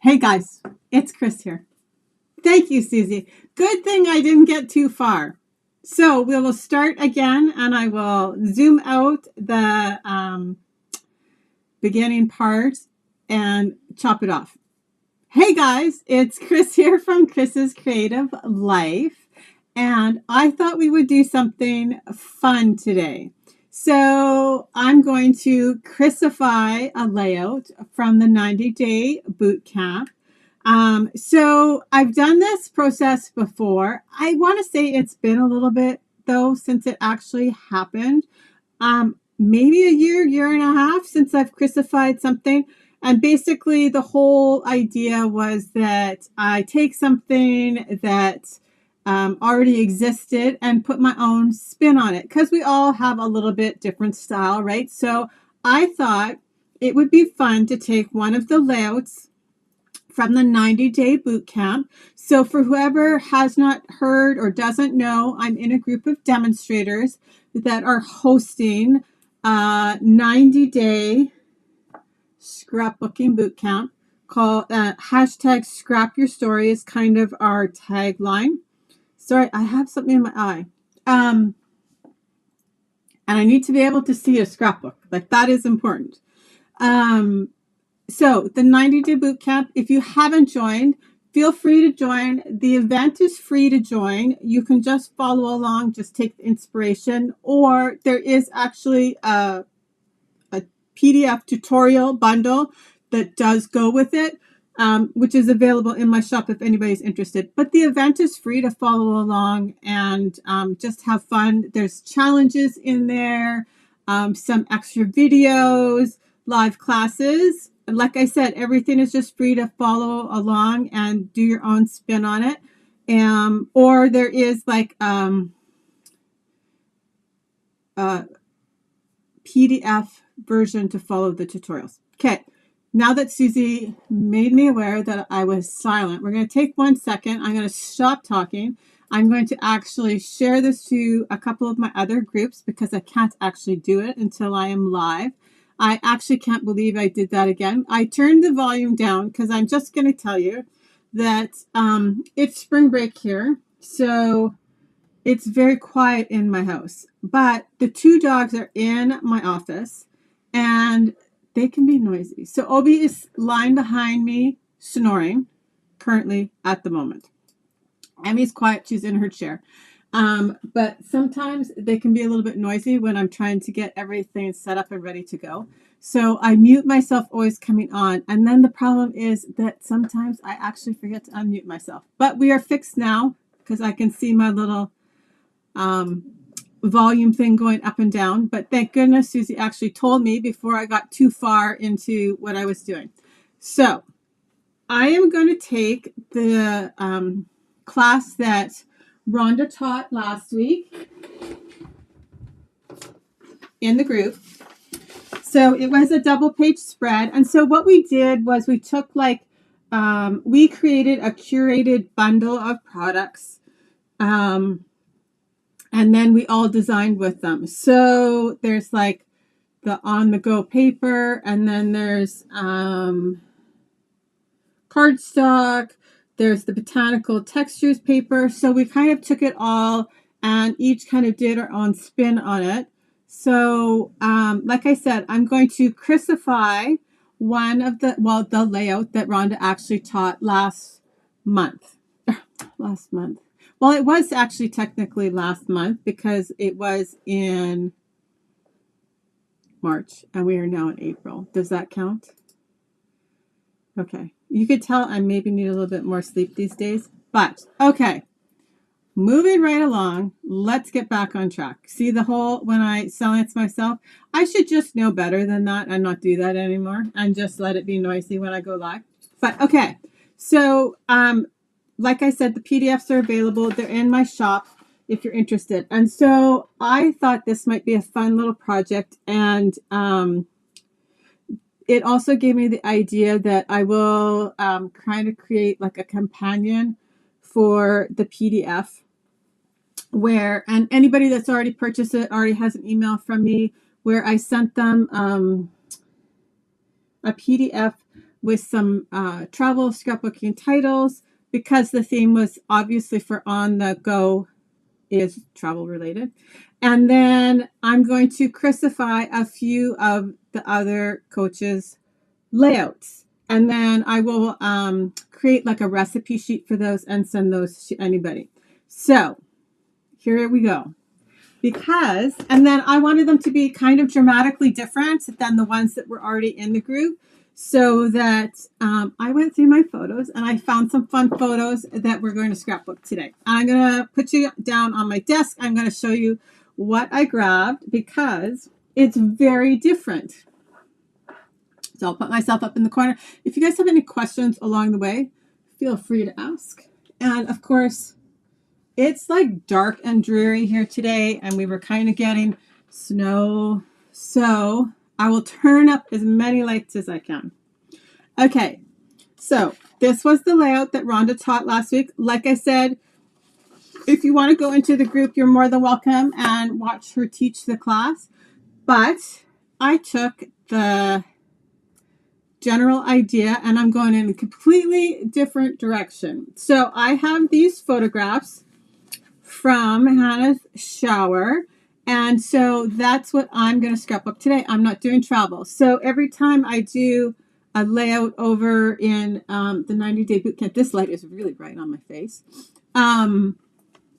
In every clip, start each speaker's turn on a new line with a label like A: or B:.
A: Hey guys, it's Chris here. Thank you, Susie. Good thing I didn't get too far. So we will start again and I will zoom out the beginning part and chop it off. Hey guys, it's Chris here from Chris's Creative Life, and I thought we would do something fun today. So I'm going to Chris-ify a layout from the 90-day bootcamp. So I've done this process before. I want to say it's been a little bit though since it actually happened. Maybe a year and a half since I've Chris-ified something. And basically the whole idea was that I take something that already existed and put my own spin on it, because we all have a little bit different style, right? So I thought it would be fun to take one of the layouts from the 90-day bootcamp. So for whoever has not heard or doesn't know, I'm in a group of demonstrators that are hosting a 90-day Scrapbooking Bootcamp called hashtag Scrap Your Story is kind of our tagline. Sorry, I have something in my eye. And I need to be able to see a scrapbook. Like, that is important. So the 90-day bootcamp, if you haven't joined, feel free to join. The event is free to join. You can just follow along, just take the inspiration, or there is actually a PDF tutorial bundle that does go with it, which is available in my shop if anybody's interested. But the event is free to follow along and just have fun. There's challenges in there, some extra videos, live classes. And like I said, everything is just free to follow along and do your own spin on it. Or there is like PDF version to follow the tutorials. Okay, now that Susie made me aware that I was silent, we're going to take 1 second. I'm going to stop talking. I'm going to actually share this to a couple of my other groups because I can't actually do it until I am live. I actually can't believe I did that again. I turned the volume down because I'm just going to tell you that it's spring break here. So it's very quiet in my house, but the 2 dogs are in my office and they can be noisy. So Obi is lying behind me snoring currently at the moment. Emmy's quiet. She's in her chair. But sometimes they can be a little bit noisy when I'm trying to get everything set up and ready to go. So I mute myself always coming on. And then the problem is that sometimes I actually forget to unmute myself. But we are fixed now because I can see my little volume thing going up and down. But thank goodness Susie actually told me before I got too far into what I was doing. So I am going to take the class that Ronda taught last week in the group. So it was a double page spread. And so what we did was we took we created a curated bundle of products. And then we all designed with them. So there's like the on-the-go paper, and then there's cardstock, there's the botanical textures paper. So we kind of took it all and each kind of did our own spin on it. So like I said, I'm going to Chris-ify one of the layout that Rhonda actually taught last month. Well, it was actually technically last month because it was in March and we are now in April. Does that count? Okay. You could tell I maybe need a little bit more sleep these days, but okay. Moving right along, let's get back on track. See the whole, when I silence myself, I should just know better than that and not do that anymore and just let it be noisy when I go live. But okay. So, like I said, the PDFs are available. They're in my shop if you're interested. And so I thought this might be a fun little project. And it also gave me the idea that I will kind of create like a companion for the PDF and anybody that's already purchased it already has an email from me where I sent them a PDF with some travel scrapbooking titles because the theme was obviously for on the go is travel related. And then I'm going to Chris-ify a few of the other coaches' layouts. And then I will create like a recipe sheet for those and send those to anybody. So here we go. And then I wanted them to be kind of dramatically different than the ones that were already in the group. So that I went through my photos and I found some fun photos that we're going to scrapbook today. I'm going to put you down on my desk. I'm going to show you what I grabbed because it's very different. So I'll put myself up in the corner. If you guys have any questions along the way, feel free to ask. And of course, it's like dark and dreary here today, and we were kind of getting snow. So I will turn up as many lights as I can. Okay, so this was the layout that Rhonda taught last week. Like I said, if you want to go into the group, you're more than welcome and watch her teach the class. But I took the general idea and I'm going in a completely different direction. So I have these photographs from Hannah's shower. And so that's what I'm going to scrapbook today. I'm not doing travel. So every time I do a layout over in the 90-day bootcamp, this light is really bright on my face.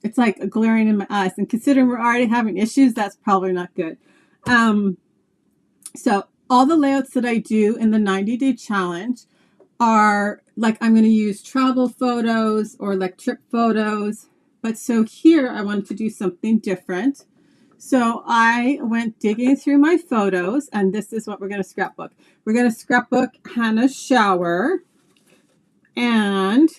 A: It's like glaring in my eyes. And considering we're already having issues, that's probably not good. So all the layouts that I do in the 90-day challenge are like I'm going to use travel photos or like trip photos. But so here I wanted to do something different. So I went digging through my photos and this is what we're going to scrapbook. We're going to scrapbook Hannah's shower. And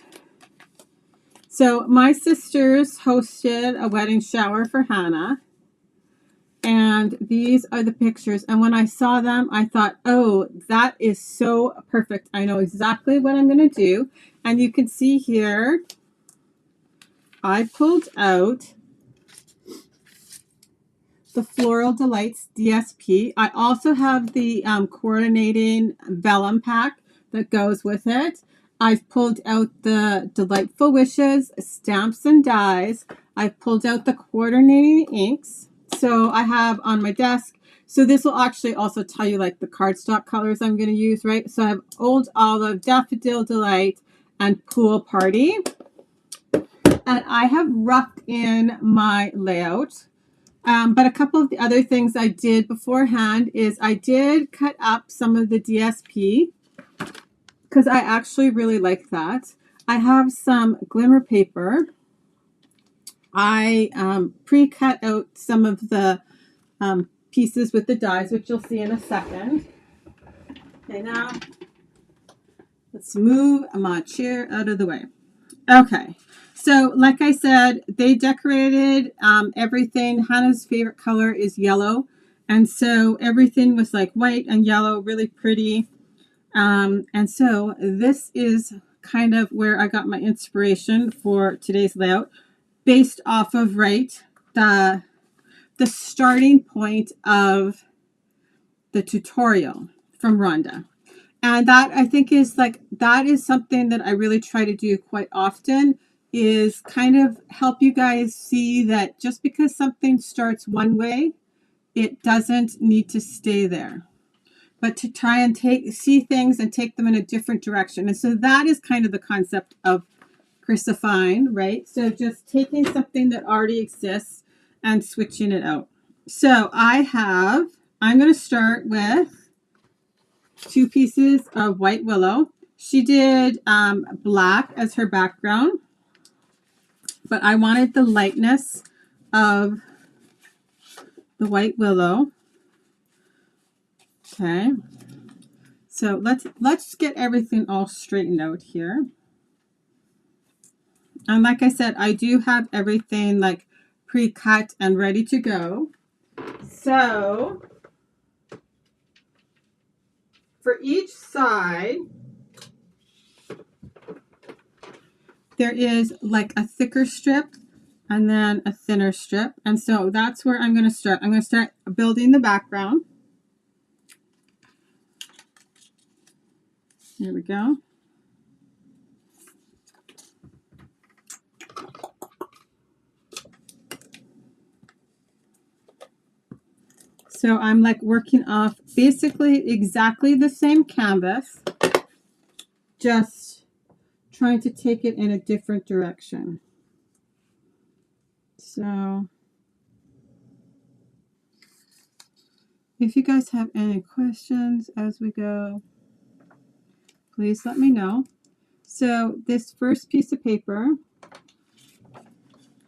A: so my sisters hosted a wedding shower for Hannah. And these are the pictures. And when I saw them, I thought, oh, that is so perfect. I know exactly what I'm going to do. And you can see here, I pulled out the Floral Delights DSP. I also have the coordinating vellum pack that goes with it. I've pulled out the Delightful Wishes, stamps and dies. I've pulled out the coordinating inks. So I have on my desk. So this will actually also tell you like the cardstock colors I'm going to use, right? So I have Old Olive, Daffodil Delight, and Pool Party. And I have roughed in my layout. But a couple of the other things I did beforehand is I did cut up some of the DSP because I actually really like that. I have some glimmer paper. I pre-cut out some of the pieces with the dies, which you'll see in a second. Okay, now let's move my chair out of the way. Okay, so like I said, they decorated everything. Hannah's favorite color is yellow. And so everything was like white and yellow, really pretty. And so this is kind of where I got my inspiration for today's layout based off of, right, the starting point of the tutorial from Ronda. And that I think is like, that is something that I really try to do quite often is kind of help you guys see that just because something starts one way, it doesn't need to stay there, but to try and see things and take them in a different direction. And so that is kind of the concept of Chris-ifying, right? So just taking something that already exists and switching it out. So I'm going to start with 2 pieces of white willow. She did black as her background, but I wanted the lightness of the white willow. Okay, so let's get everything all straightened out here. And like I said, I do have everything like pre-cut and ready to go. So for each side, there is like a thicker strip and then a thinner strip. And so that's where I'm going to start. I'm going to start building the background. Here we go. So I'm like working off basically exactly the same canvas, just trying to take it in a different direction. So if you guys have any questions as we go, please let me know. So this first piece of paper,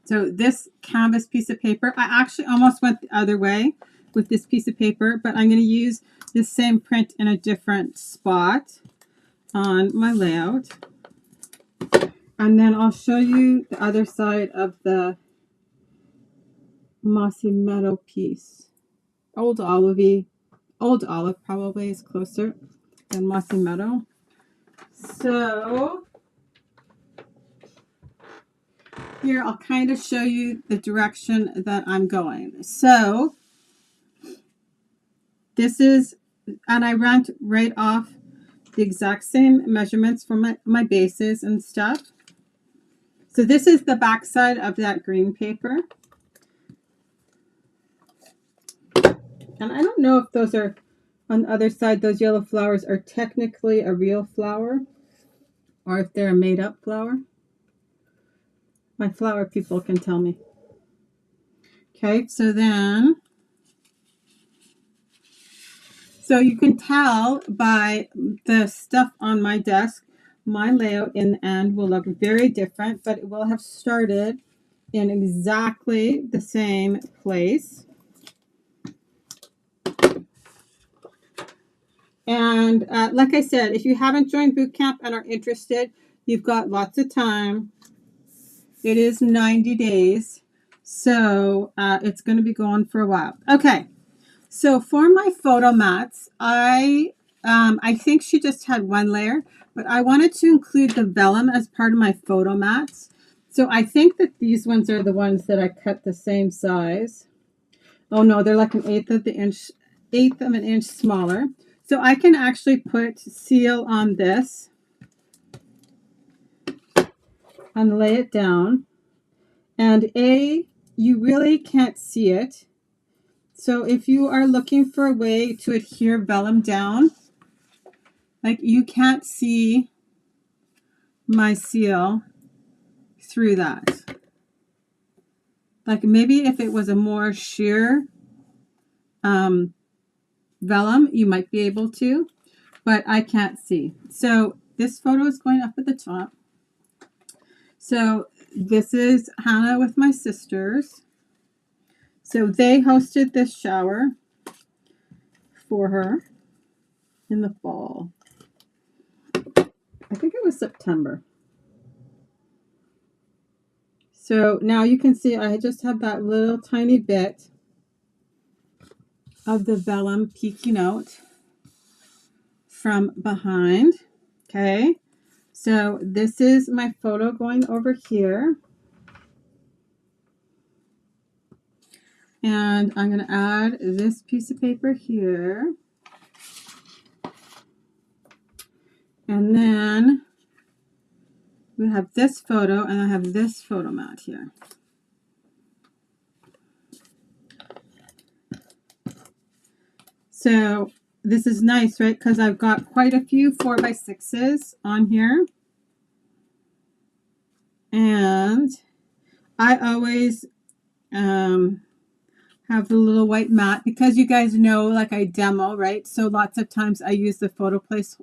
A: so this canvas piece of paper, I actually almost went the other way with this piece of paper, but I'm going to use this same print in a different spot on my layout. And then I'll show you the other side of the mossy meadow piece. Old olive probably is closer than mossy meadow. So here I'll kind of show you the direction that I'm going. So this is, and I ran right off the exact same measurements for my bases and stuff. So this is the back side of that green paper. And I don't know if those are, on the other side, those yellow flowers are technically a real flower or if they're a made-up flower. My flower people can tell me. Okay, so then, so you can tell by the stuff on my desk, my layout in the end will look very different, but it will have started in exactly the same place. And like I said, if you haven't joined bootcamp and are interested, you've got lots of time. It is 90 days, so it's going to be going for a while. Okay, so for my photo mats, I think she just had one layer, but I wanted to include the vellum as part of my photo mats. So I think that these ones are the ones that I cut the same size. Oh no, they're like an eighth of an inch smaller. So I can actually put seal on this and lay it down. And you really can't see it. So if you are looking for a way to adhere vellum down, like you can't see my seal through that. Like maybe if it was a more sheer vellum, you might be able to, but I can't see. So this photo is going up at the top. So this is Hannah with my sisters. So they hosted this shower for her in the fall. I think it was September. So now you can see I just have that little tiny bit of the vellum peeking out from behind. Okay, so this is my photo going over here. And I'm going to add this piece of paper here. And then we have this photo, and I have this photo mat here. So this is nice, right? Because I've got quite a few 4x6s on here. And I always have the little white mat because you guys know, like I demo, right? So lots of times I use the photo place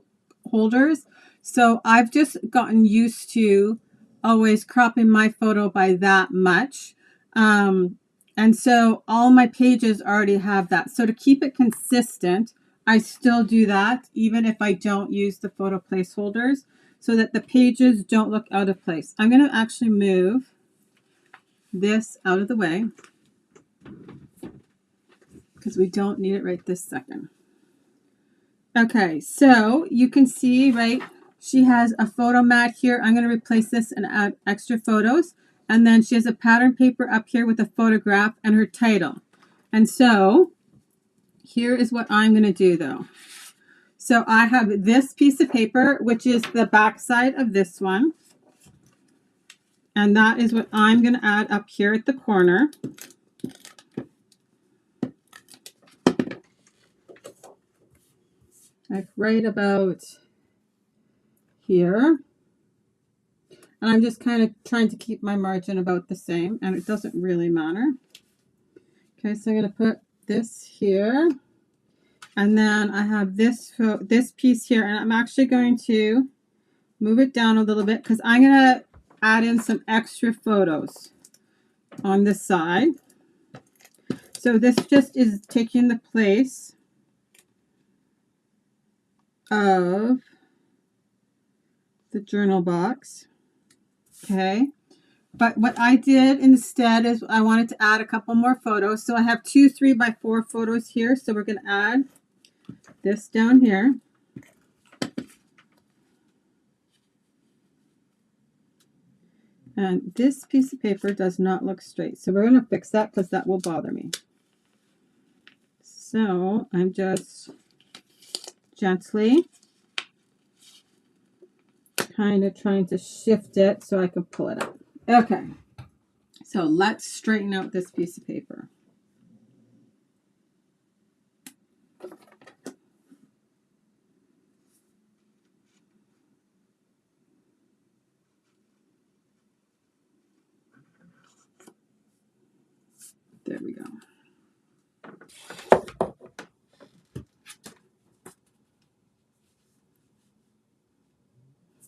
A: holders. So I've just gotten used to always cropping my photo by that much. And so all my pages already have that. So to keep it consistent, I still do that even if I don't use the photo placeholders so that the pages don't look out of place. I'm going to actually move this out of the way because we don't need it right this second. Okay, so you can see, right, she has a photo mat here. I'm going to replace this and add extra photos. And then she has a pattern paper up here with a photograph and her title. And so here is what I'm going to do though. So I have this piece of paper, which is the back side of this one. And that is what I'm going to add up here at the corner. Like right about here. And I'm just kind of trying to keep my margin about the same, and it doesn't really matter. Okay, so I'm going to put this here. And then I have this piece here, and I'm actually going to move it down a little bit because I'm going to add in some extra photos on this side. So this just is taking the place of the journal box. Okay. But what I did instead is I wanted to add a couple more photos. So I have 2 3x4 photos here. So we're going to add this down here. And this piece of paper does not look straight. So we're going to fix that because that will bother me. So I'm just gently kind of trying to shift it so I can pull it up. Okay. So let's straighten out this piece of paper. There we go.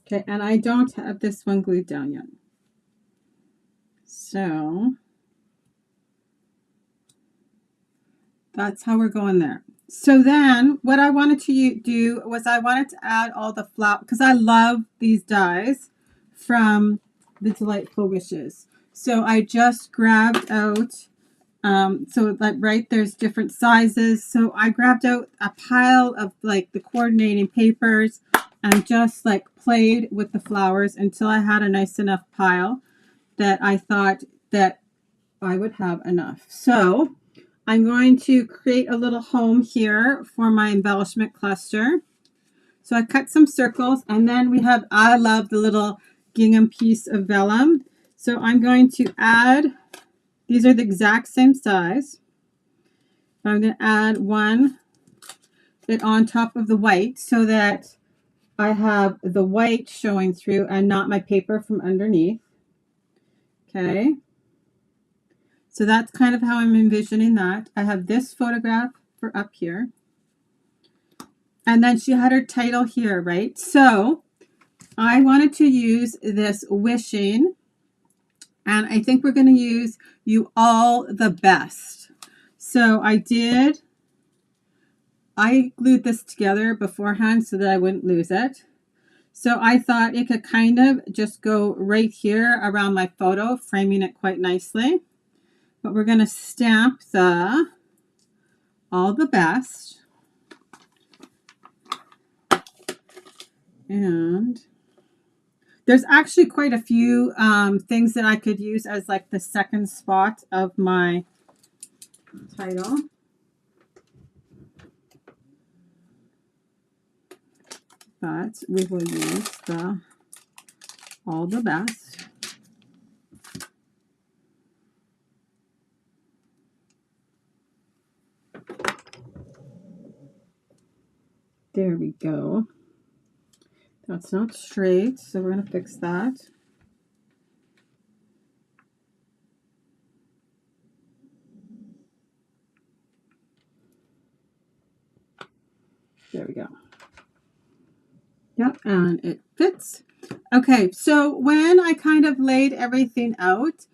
A: Okay, and I don't have this one glued down yet. So that's how we're going there. So then what I wanted to do was I wanted to add all the flowers because I love these dies from the Delightful Wishes. So I just grabbed out, so like right there's different sizes. So I grabbed out a pile of like the coordinating papers and just like played with the flowers until I had a nice enough pile that I thought that I would have enough. So I'm going to create a little home here for my embellishment cluster. So I cut some circles, and then we have, I love the little gingham piece of vellum. So I'm going to add, these are the exact same size. I'm going to add one bit on top of the white so that I have the white showing through and not my paper from underneath. Okay. So that's kind of how I'm envisioning that. I have this photograph for up here. And then she had her title here, right? So I wanted to use this wishing. And I think we're going to use you all the best. So I glued this together beforehand so that I wouldn't lose it. So I thought it could kind of just go right here around my photo, framing it quite nicely. But we're going to stamp the all the best. And there's actually quite a few things that I could use as like the second spot of my title. But we will use the all the best. There we go. That's not straight, so we're going to fix that. There we go. Yep, and it fits. Okay, so when I kind of laid everything out,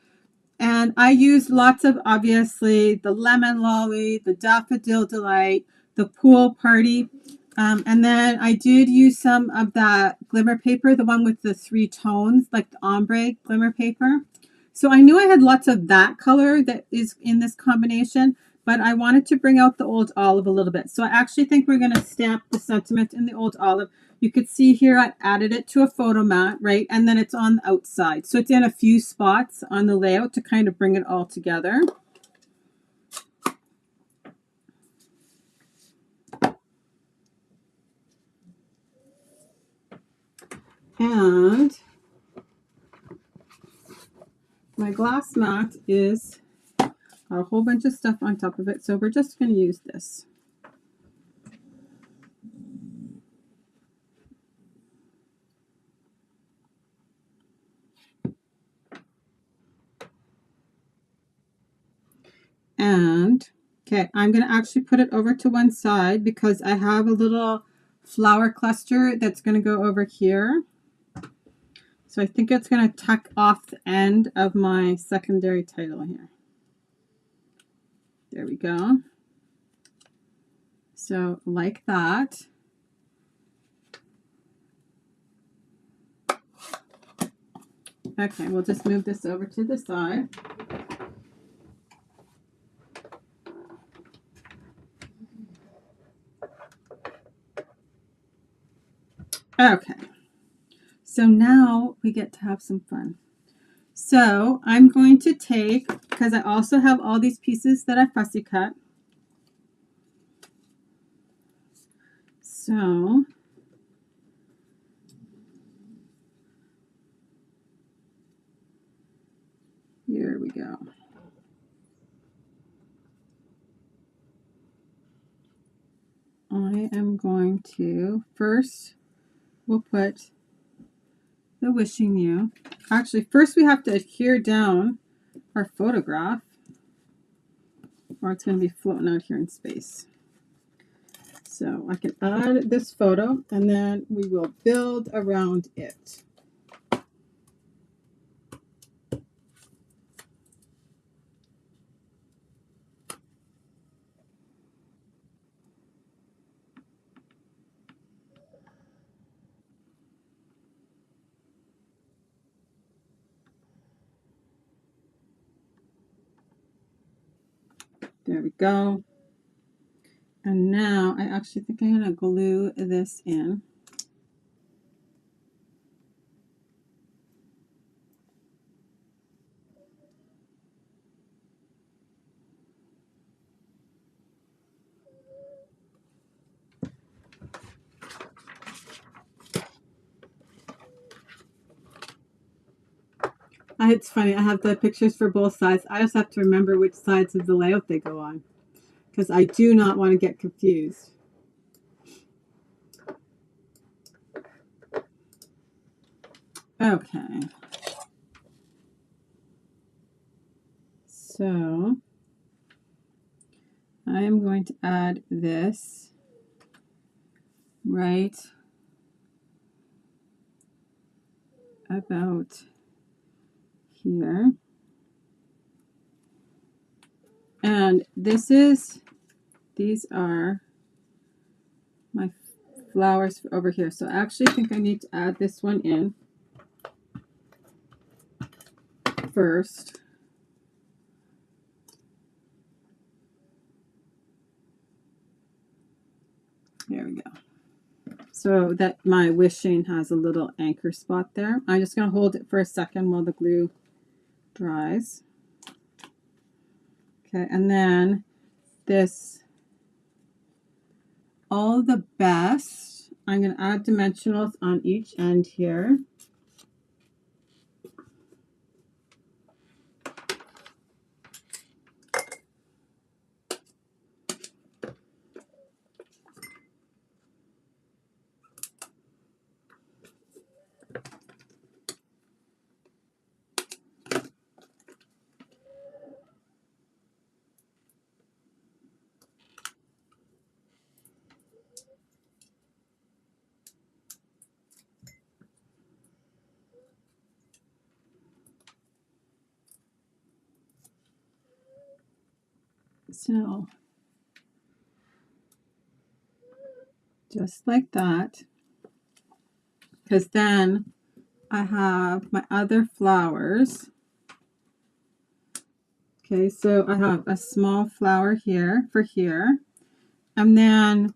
A: and I used lots of, obviously, the Lemon Lolly, the Daffodil Delight, the Pool Party, and then I did use some of that glimmer paper, the one with the 3 tones, like the ombre glimmer paper. So I knew I had lots of that color that is in this combination, but I wanted to bring out the Old Olive a little bit. So I actually think we're going to stamp the sentiment in the Old Olive. You could see here I added it to a photo mat, right? And then it's on the outside. So it's in a few spots on the layout to kind of bring it all together. And my glass mat is a whole bunch of stuff on top of it, so we're just going to use this. And okay, I'm going to actually put it over to one side because I have a little flower cluster that's going to go over here. So I think it's going to tuck off the end of my secondary title here. There we go. So like that. Okay, we'll just move this over to the side. Okay, so now we get to have some fun. So I'm going to take, because I also have all these pieces that I fussy cut. So here we go. I am going to, first we'll put the wishing you. Actually, first we have to adhere down our photograph, or it's going to be floating out here in space. So I can add this photo, and then we will build around it. There we go. And now I actually think I'm going to glue this in. It's funny, I have the pictures for both sides. I just have to remember which sides of the layout they go on, because I do not want to get confused. Okay. So I am going to add this right about here. And these are my flowers over here. So I actually think I need to add this one in first. There we go. So that my wishing has a little anchor spot there. I'm just going to hold it for a second while the glue dries. Okay, and then this all the best. I'm going to add dimensionals on each end here. So just like that, because then I have my other flowers. Okay, so I have a small flower here for here, and then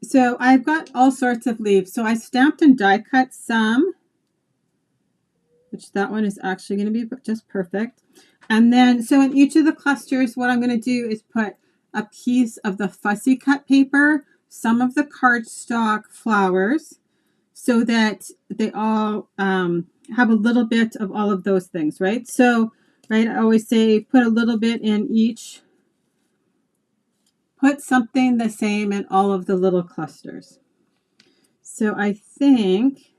A: so I've got all sorts of leaves. So I stamped and die cut some, which that one is actually going to be just perfect. And then, so in each of the clusters, what I'm going to do is put a piece of the fussy cut paper, some of the cardstock flowers, so that they all have a little bit of all of those things, right? So, right, I always say put a little bit in each. Put something the same in all of the little clusters. So I think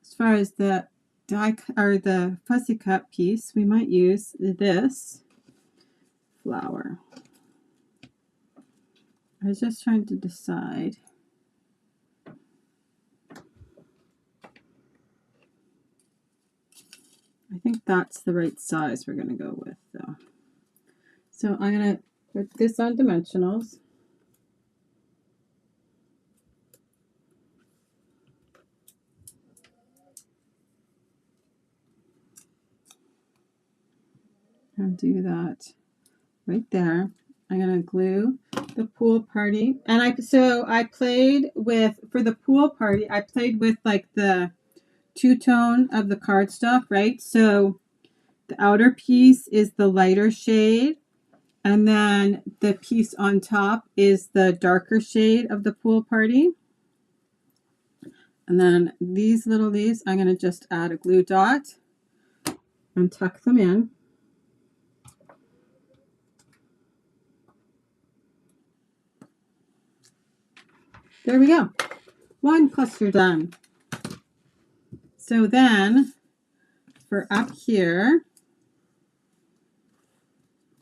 A: as far as the die or the fussy cut piece, we might use this flower. I was just trying to decide. I think that's the right size we're going to go with, though. So I'm going to put this on dimensionals. And do that right there. I'm going to glue the pool party. And I played with, for the pool party, I played with like the two-tone of the cardstock, right? So the outer piece is the lighter shade, and then the piece on top is the darker shade of the pool party. And then these little leaves, I'm going to just add a glue dot and tuck them in. There we go. One cluster done. So then for up here,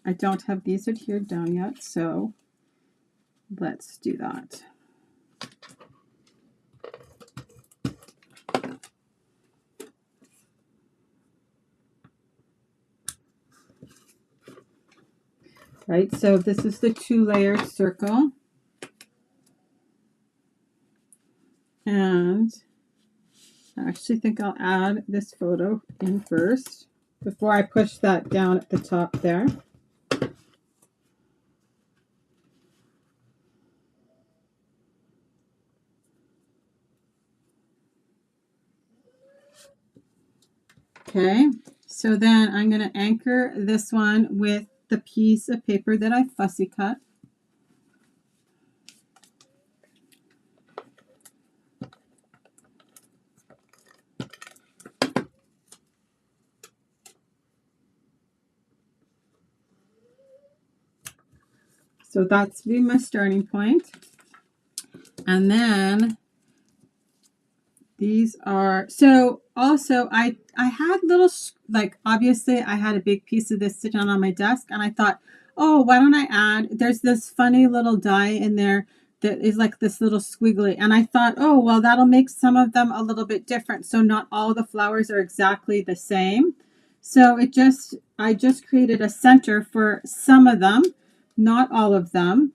A: I don't have these adhered down yet, so let's do that. Right, so this is the 2-layered circle. And I actually think I'll add this photo in first before I push that down at the top there. Okay, so then I'm going to anchor this one with the piece of paper that I fussy cut. So that's be my starting point. And then these are, so also I had little, like obviously I had a big piece of this sitting on my desk, and I thought, oh, why don't I add, there's this funny little die in there that is like this little squiggly. And I thought, oh, well, that'll make some of them a little bit different. So not all the flowers are exactly the same. So I just created a center for some of them, not all of them,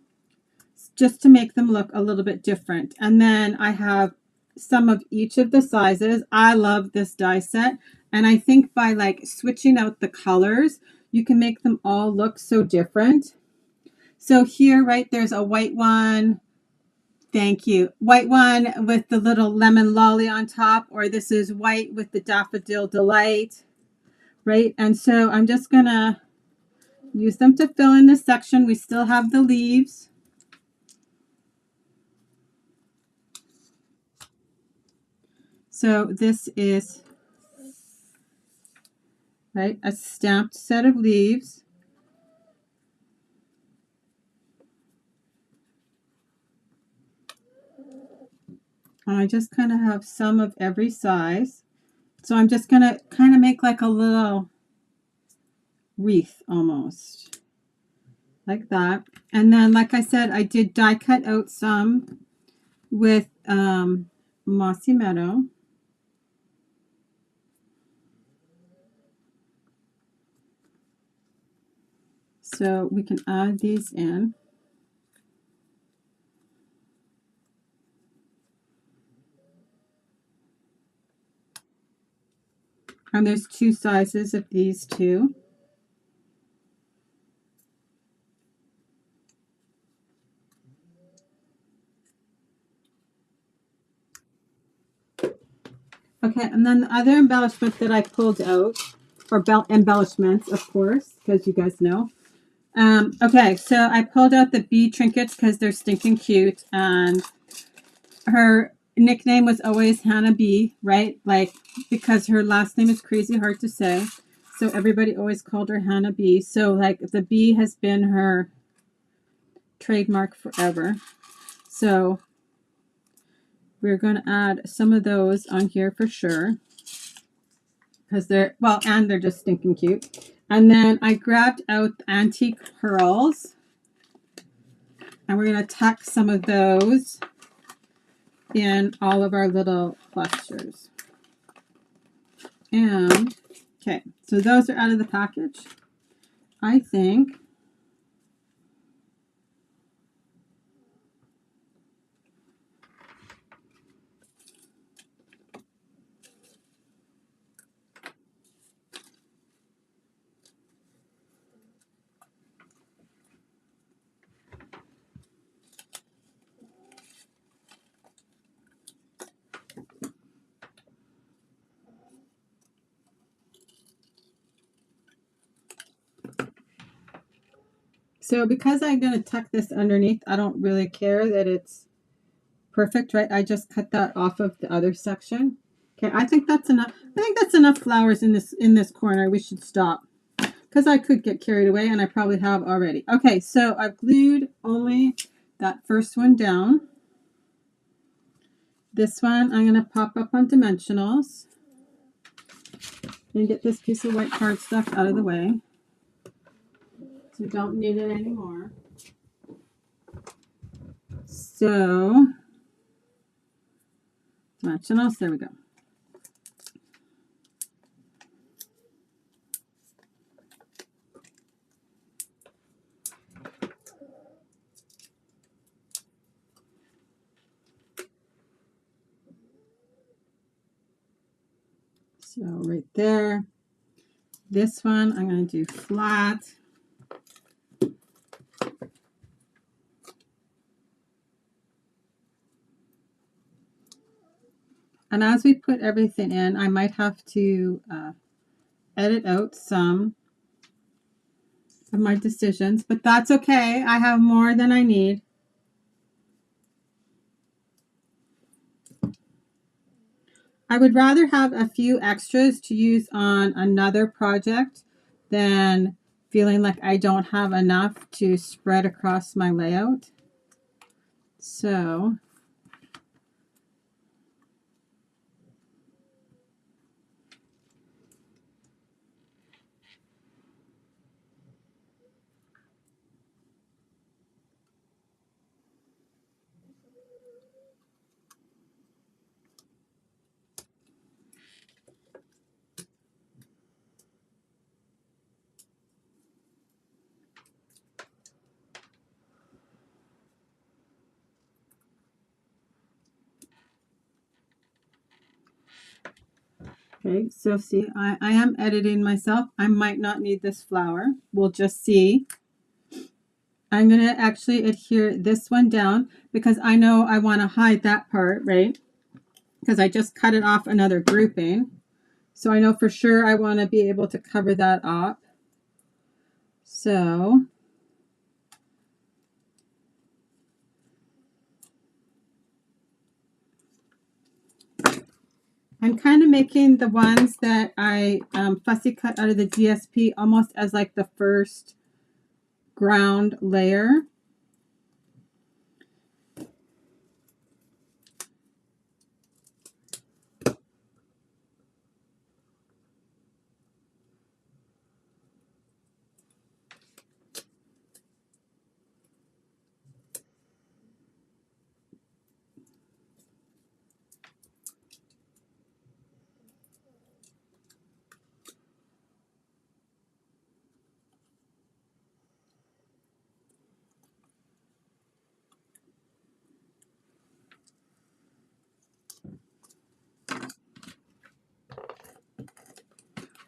A: just to make them look a little bit different. And then I have some of each of the sizes. I love this die set. And I think by like switching out the colors, you can make them all look so different. So here, right, there's a white one. Thank you. White one with the little lemon lolly on top, or this is white with the daffodil delight, right? And so I'm just going to use them to fill in this section. We still have the leaves. So this is, right, a stamped set of leaves. And I just kind of have some of every size. So I'm just going to kind of make like a little wreath almost, like that. And then, like I said, I did die cut out some with Mossy Meadow. So we can add these in. And there's 2 sizes of these two. Okay, and then the other embellishment that I pulled out, or embellishments, of course, because you guys know. Okay, so I pulled out the bee trinkets because they're stinking cute, and her nickname was always Hannah B, right? Like, because her last name is crazy hard to say. So everybody always called her Hannah B. So like the B has been her trademark forever. So we're going to add some of those on here for sure. Because they're, well, and they're just stinking cute. And then I grabbed out the antique pearls. And we're going to tuck some of those in all of our little clusters. And, okay, so those are out of the package. I think so, because I'm going to tuck this underneath, I don't really care that it's perfect, right? I just cut that off of the other section. Okay, I think that's enough. I think that's enough flowers in this corner. We should stop because I could get carried away, and I probably have already. Okay, so I've glued only that first one down. This one I'm going to pop up on dimensionals and get this piece of white cardstock out of the way. So don't need it anymore. So, dimensionals, there we go. So right there. This one I'm going to do flat. And as we put everything in, I might have to edit out some of my decisions, but that's okay. I have more than I need. I would rather have a few extras to use on another project than feeling like I don't have enough to spread across my layout. So okay, so see, I am editing myself. I might not need this flower. We'll just see. I'm going to actually adhere this one down because I know I want to hide that part, right? Because I just cut it off another grouping. So I know for sure I want to be able to cover that up. So I'm kind of making the ones that I fussy cut out of the GSP almost as like the first ground layer.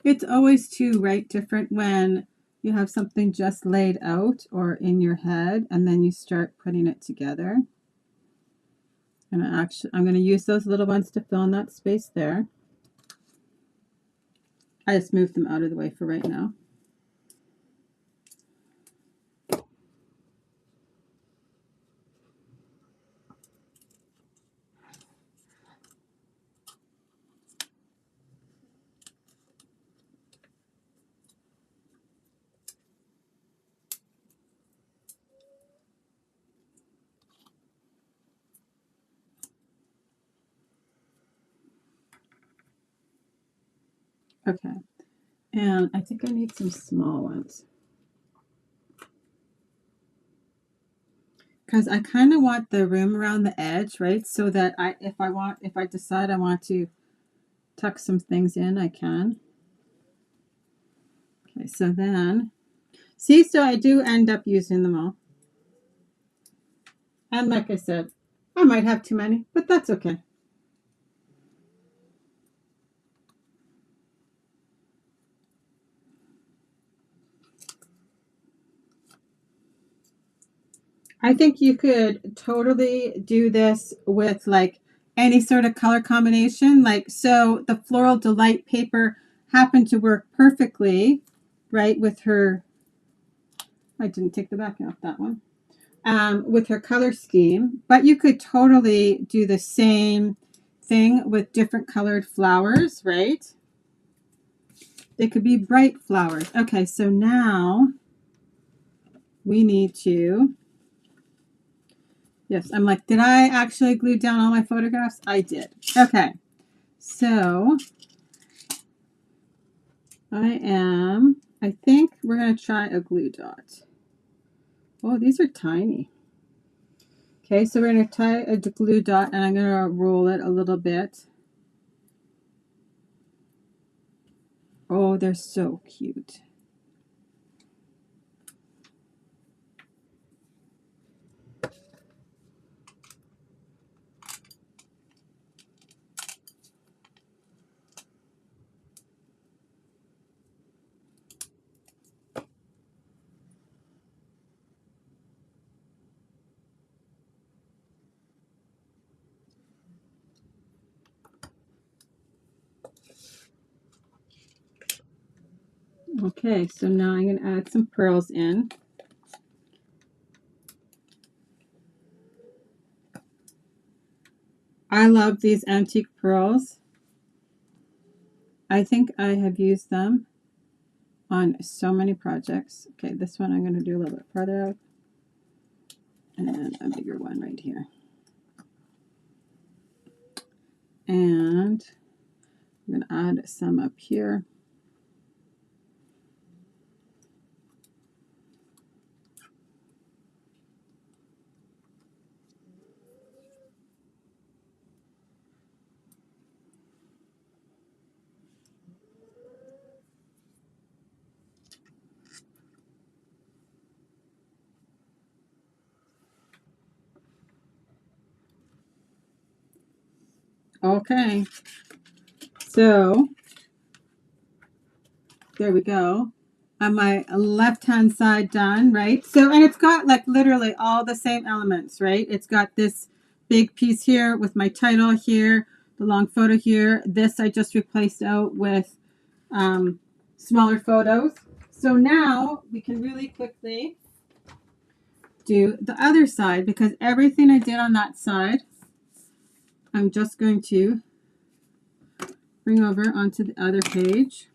A: It's always too, right, different when you have something just laid out or in your head and then you start putting it together. And I'm going to use those little ones to fill in that space there. I just moved them out of the way for right now. Okay. And I think I need some small ones. Because I kind of want the room around the edge, right? So that if I decide I want to tuck some things in, I can. Okay, so then, see, so I do end up using them all. And like I said, I might have too many, but that's okay. I think you could totally do this with like any sort of color combination. Like, so the Floral Delight paper happened to work perfectly, right, with her, I didn't take the backing off that one, with her color scheme. But you could totally do the same thing with different colored flowers, right? They could be bright flowers. Okay, so now we need to, yes, I'm like, did I actually glue down all my photographs? I did. Okay, so I think we're going to try a glue dot. Oh, these are tiny. Okay, so we're going to tie a glue dot and I'm going to roll it a little bit. Oh, they're so cute. Okay, so now I'm going to add some pearls in. I love these antique pearls. I think I have used them on so many projects. Okay, this one I'm going to do a little bit further out. And a bigger one right here. And I'm going to add some up here. Okay, so there we go. On my left hand side done, right? So, and it's got like literally all the same elements, right? It's got this big piece here with my title here, the long photo here. This I just replaced out with smaller photos. So now we can really quickly do the other side, because everything I did on that side, I'm just going to bring over onto the other page.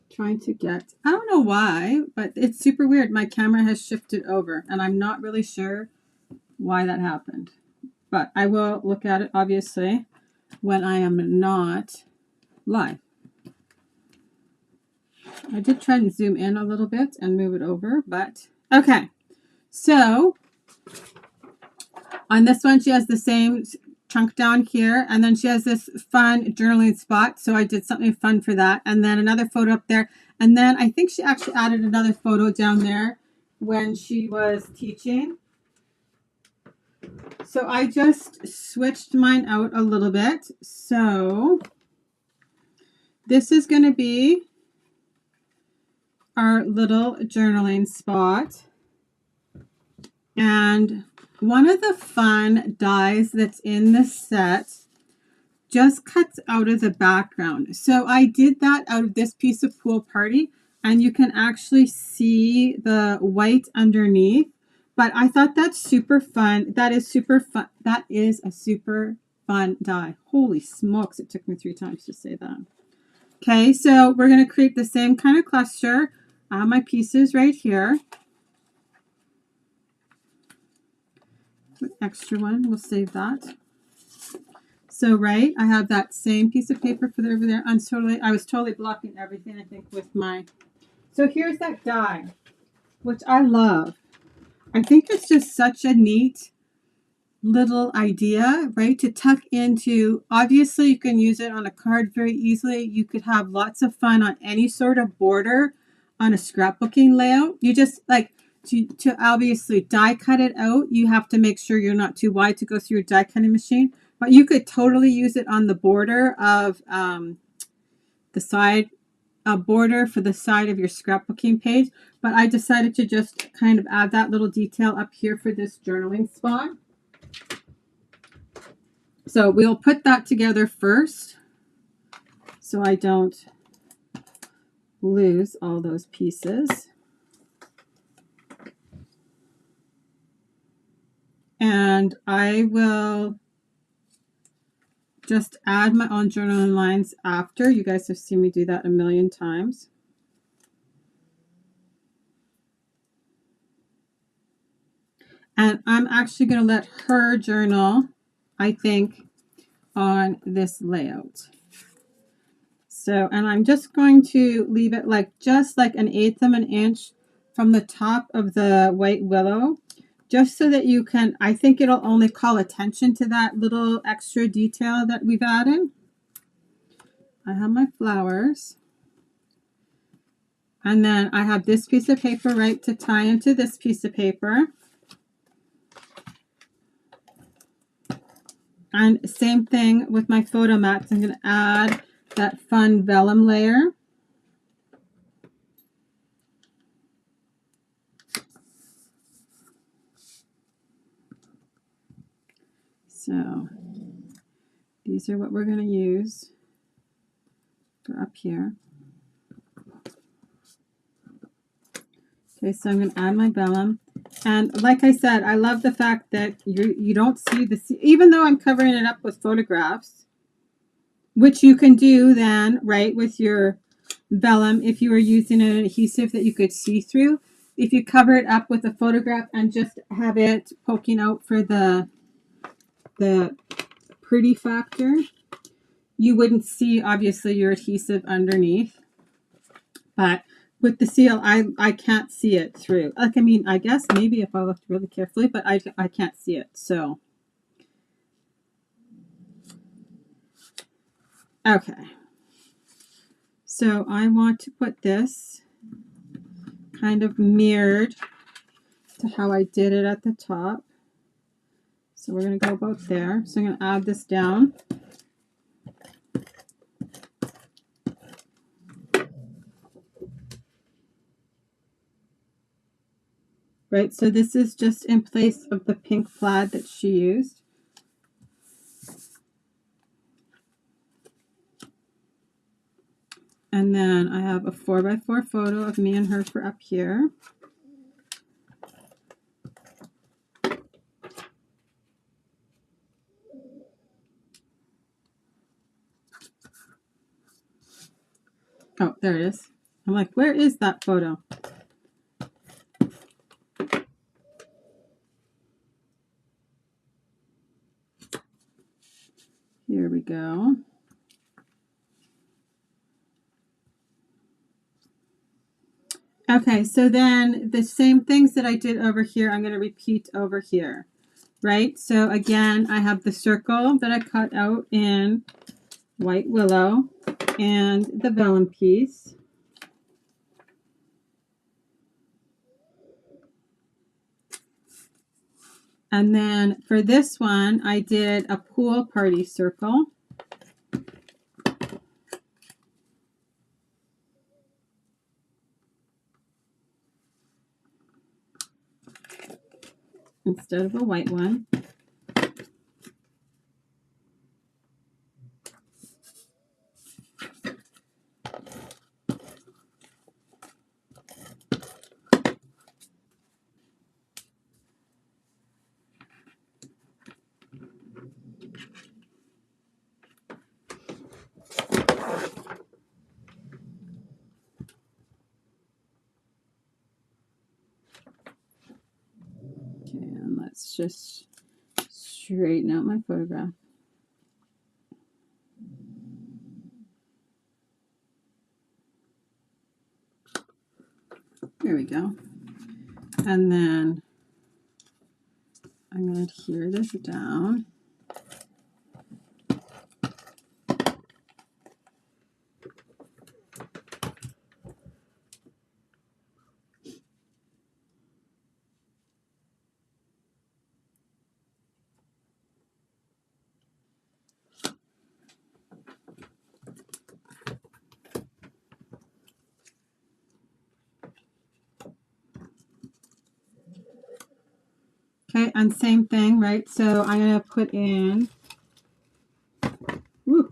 A: Trying to get, I don't know why, but it's super weird. My camera has shifted over and I'm not really sure why that happened. But I will look at it, obviously, when I am not live. I did try and zoom in a little bit and move it over, but okay. So on this one, she has the same chunk down here, and then she has this fun journaling spot, so I did something fun for that, and then another photo up there, and then I think she actually added another photo down there when she was teaching. So I just switched mine out a little bit. So this is going to be our little journaling spot, and one of the fun dies that's in the set just cuts out of the background. So I did that out of this piece of Pool Party, and you can actually see the white underneath. But I thought that's super fun. That is super fun. That is a super fun die. Holy smokes, it took me 3 times to say that. Okay, so we're going to create the same kind of cluster. I have my pieces right here. extra one. We'll save that. So, right, I have that same piece of paper for over there. I was totally blocking everything, I think, with my... So here's that die, which I love. I think it's just such a neat little idea, right, to tuck into. Obviously, you can use it on a card very easily. You could have lots of fun on any sort of border on a scrapbooking layout. You just like to obviously die cut it out. You have to make sure you're not too wide to go through your die cutting machine, but you could totally use it on the border of the side, a border for the side of your scrapbooking page. But I decided to just kind of add that little detail up here for this journaling spot. So we'll put that together first so I don't lose all those pieces. And I will just add my own journaling lines after. You guys have seen me do that a million times. And I'm actually going to let her journal, I think, on this layout. So, and I'm just going to leave it like just like 1/8 of an inch from the top of the white willow, just so that you can, I think it'll only call attention to that little extra detail that we've added. I have my flowers. And then I have this piece of paper, right, to tie into this piece of paper. And same thing with my photo mats. I'm going to add that fun vellum layer. So these are what we're going to use for up here. Okay, so I'm going to add my vellum. And like I said, I love the fact that you don't see even though I'm covering it up with photographs, which you can do then, right, with your vellum if you were using an adhesive that you could see through. If you cover it up with a photograph and just have it poking out for the pretty factor, you wouldn't see, obviously, your adhesive underneath. But with the seal, I can't see it through. Like, I mean, I guess maybe if I looked really carefully, but I can't see it. So, okay. So I want to put this kind of mirrored to how I did it at the top. So we're going to go about there. So I'm going to add this down. Right, so this is just in place of the pink plaid that she used. And then I have a 4x4 photo of me and her for up here. Oh, there it is. I'm like, where is that photo? Here we go. Okay, so then the same things that I did over here, I'm going to repeat over here, right? So again, I have the circle that I cut out in white willow and the vellum piece. And then for this one, I did a pool party circle. Instead of a white one. Okay, and let's just straighten out my photograph. There we go. And then I'm going to adhere this down. Okay, and same thing, right? So I'm going to put in, woo,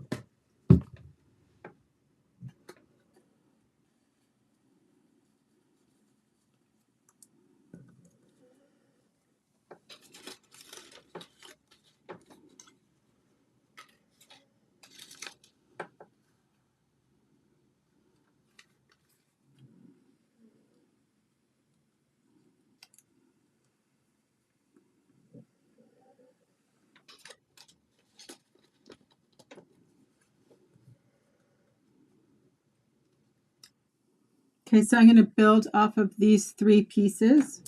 A: okay, so I'm going to build off of these 3 pieces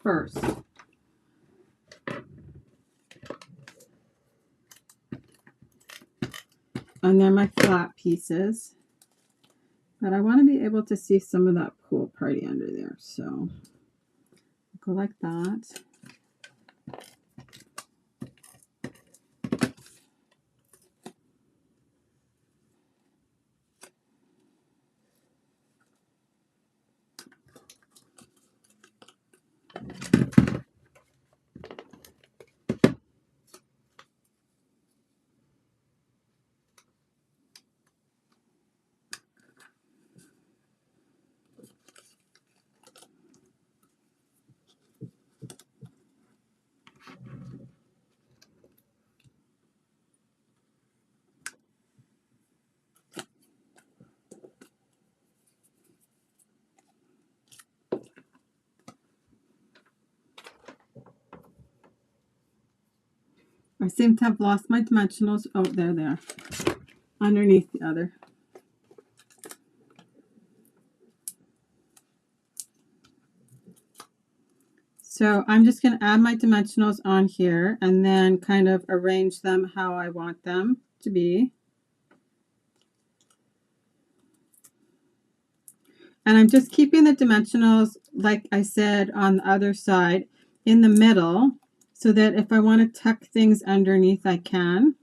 A: first. And they're my flat pieces. But I want to be able to see some of that pool party under there. So go like that. I seem to have lost my dimensionals. Oh, there they are. Underneath the other. So I'm just going to add my dimensionals on here and then kind of arrange them how I want them to be. And I'm just keeping the dimensionals, like I said, on the other side in the middle so that if I want to tuck things underneath, I can.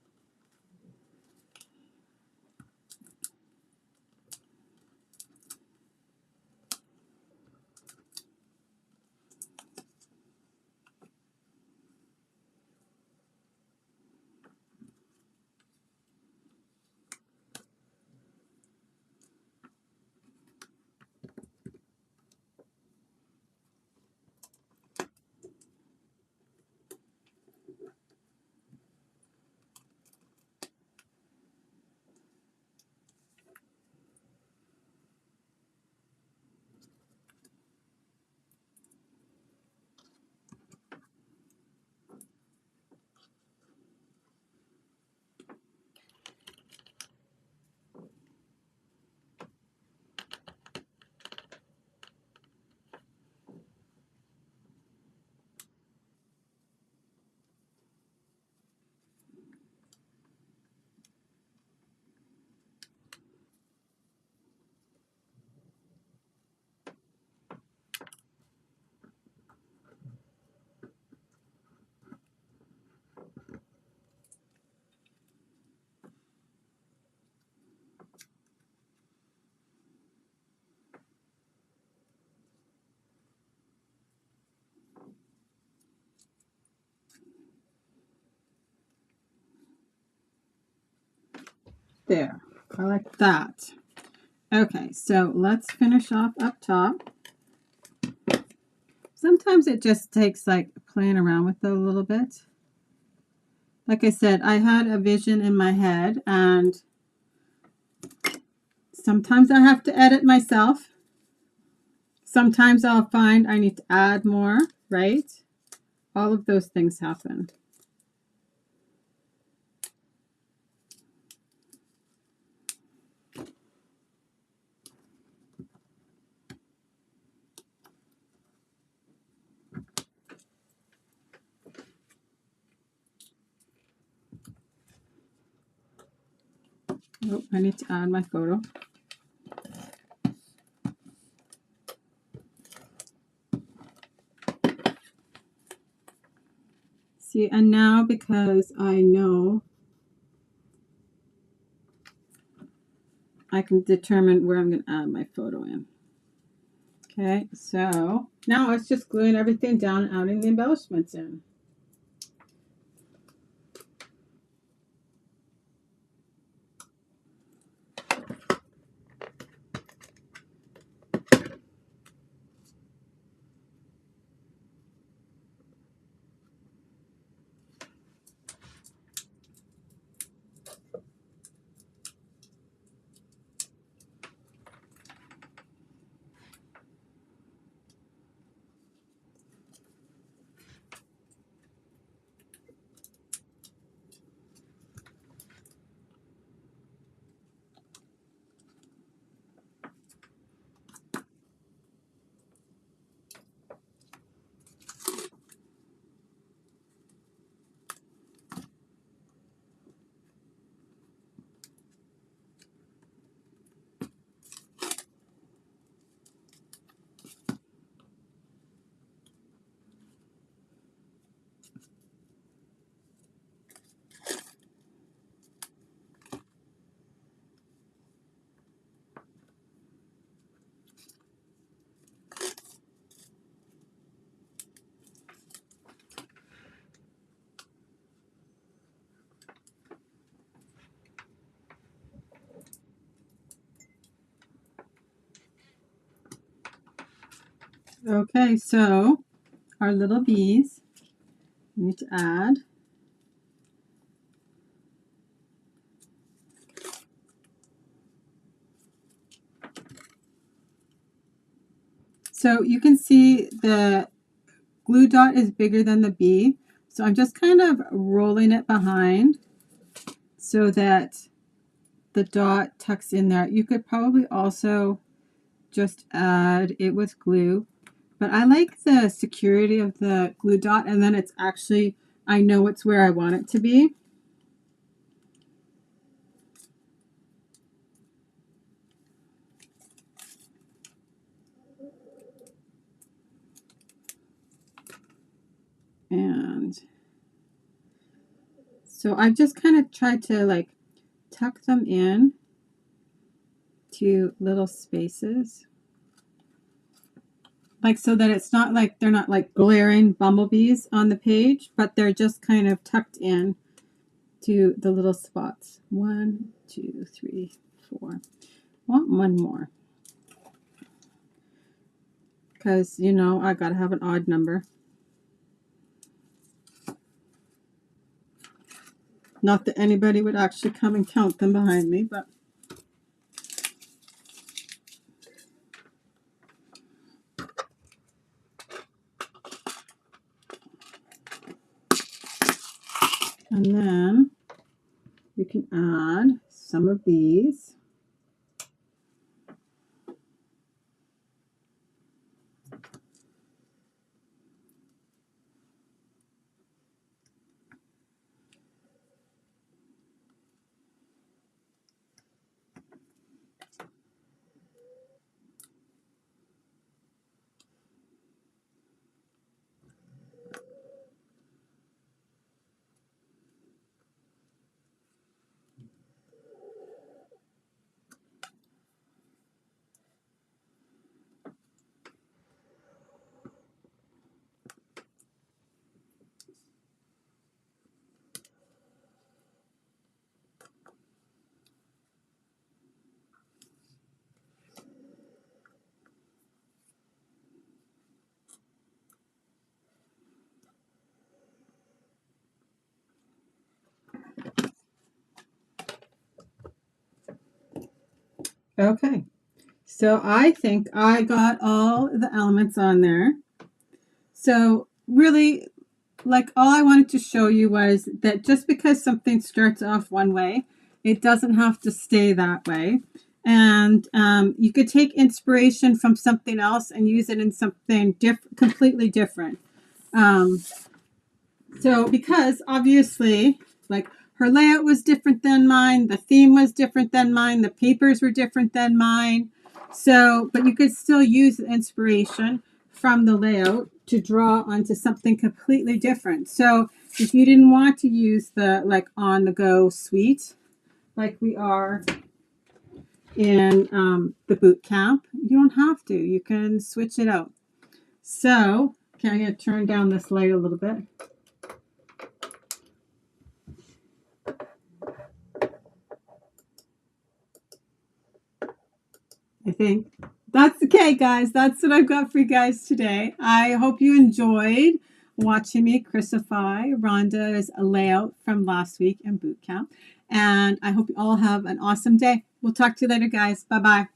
A: There, I like that. Okay, so let's finish off up top. Sometimes it just takes like playing around with it a little bit. Like I said, I had a vision in my head and sometimes I have to edit myself. Sometimes I'll find I need to add more, right? All of those things happen. Oh, I need to add my photo. See, and now because I know, I can determine where I'm going to add my photo in. Okay, so now it's just gluing everything down and adding the embellishments in. Okay, so our little bees we need to add. So you can see the glue dot is bigger than the bee. So I'm just kind of rolling it behind so that the dot tucks in there. You could probably also just add it with glue, but I like the security of the glue dot, and then it's actually, I know it's where I want it to be. And so I've just kind of tried to like tuck them in to little spaces, like so that it's not like they're not like glaring bumblebees on the page, but they're just kind of tucked in to the little spots. 1, 2, 3, 4. I want one more because, you know, I gotta have an odd number. Not that anybody would actually come and count them behind me, but and then we can add some of these. Okay, so I think I got all the elements on there. So really, like, all I wanted to show you was that just because something starts off one way, it doesn't have to stay that way. And you could take inspiration from something else and use it in something completely different. So because obviously, like, her layout was different than mine. The theme was different than mine. The papers were different than mine. So, but you could still use the inspiration from the layout to draw onto something completely different. So if you didn't want to use the like on the go suite, like we are in the boot camp, you don't have to. You can switch it out. So, okay, I'm going to turn down this light a little bit. I think that's okay, guys. That's what I've got for you guys today. I hope you enjoyed watching me Chris-ify Ronda's layout from last week in boot camp. And I hope you all have an awesome day. We'll talk to you later, guys. Bye-bye.